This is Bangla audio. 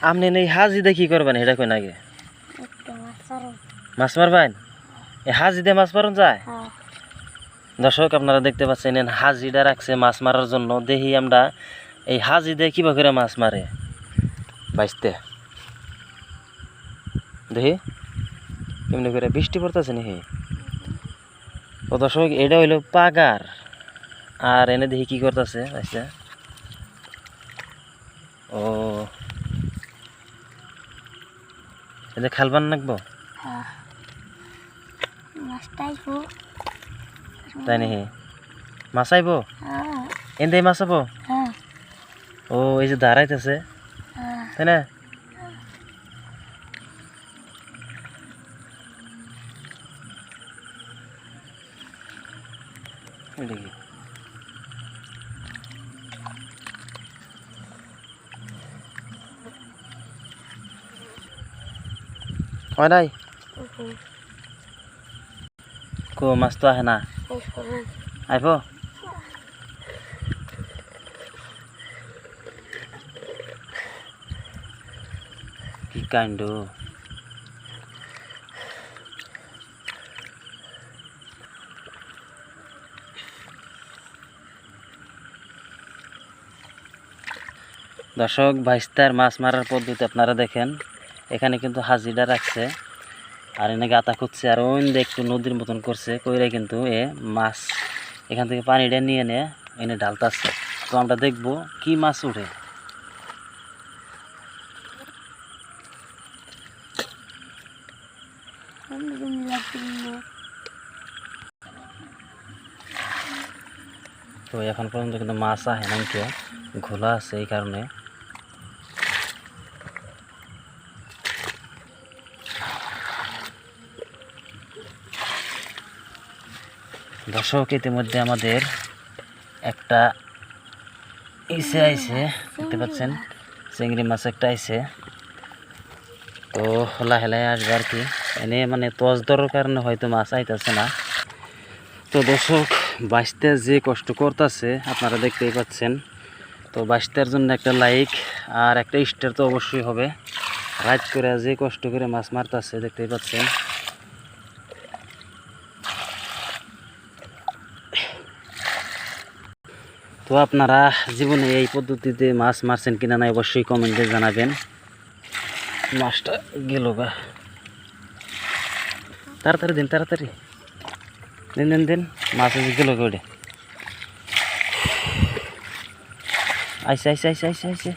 আপনি এই হাজি দিয়ে কি করবেন এটা কই নাকি মাছ মারবেন? এই হাজি দিয়ে মাছ মারুন যায়? দর্শক আপনারা দেখতে পাচ্ছেন হাজিটা রাখছে মাছ মারার জন্য। দেখি আমরা এই হাজি দিয়ে কিভাবে করে মাছ মারে বাইসতে দেখি কেমনি করে। বৃষ্টি পড়তেছে নাকি? ও দর্শক এটা হইলো পাগার। আর এনে দেখি কি করতেছে বাইসতে। ও এটা খালবান নাকবো তাই নাকি? মাছ আইব এনে মাছ আবো? ও এই যে দাঁড়াইতেছে তাই না? দেখি হয় নাই কো মাছ তো আহে না আইব। কি কাণ্ড! দর্শক ভাইস্তার মাছ মারার পদ্ধতি আপনারা দেখেন। এখানে কিন্তু হাজিটা রাখছে আর এনে গাতা খুঁজছে আর ওই একটু নদীর মতন করছে কইরা কিন্তু এ মাছ এখান থেকে পানিটা নিয়ে এনে ঢালতাছে। তো আমরা দেখবো কি মাছ উঠে। তো এখন পর্যন্ত কিন্তু মাছ আহে না, কেউ ঘোলা আছে এই কারণে। দর্শক ইতিমধ্যে আমাদের একটা ইসে আইছে, দেখতে পাচ্ছেন চিংড়ি মাছ একটা আইছে। তো লাহে লাহে আসবে আর কি। এনে মানে তজ দরের কারণে হয়তো মাছ আইতেছে না। তো দর্শক বাইসতে যে কষ্ট করতেছে আপনারা দেখতেই পাচ্ছেন। তো বাইসতার জন্য একটা লাইক আর একটা স্টার তো অবশ্যই হবে। রাত করে যে কষ্ট করে মাছ মারতেছে দেখতেই পাচ্ছেন। তো আপনারা জীবনে এই পদ্ধতিতে মাছ মারছেন কিনা না অবশ্যই কমেন্টে জানাবেন। মাছটা গেল গা, তাড়াতাড়ি দিন, তাড়াতাড়ি দিন দিন দিন। মাছ গেল গা, ওটা আইসে আইসে আইসে আইসে আইসে।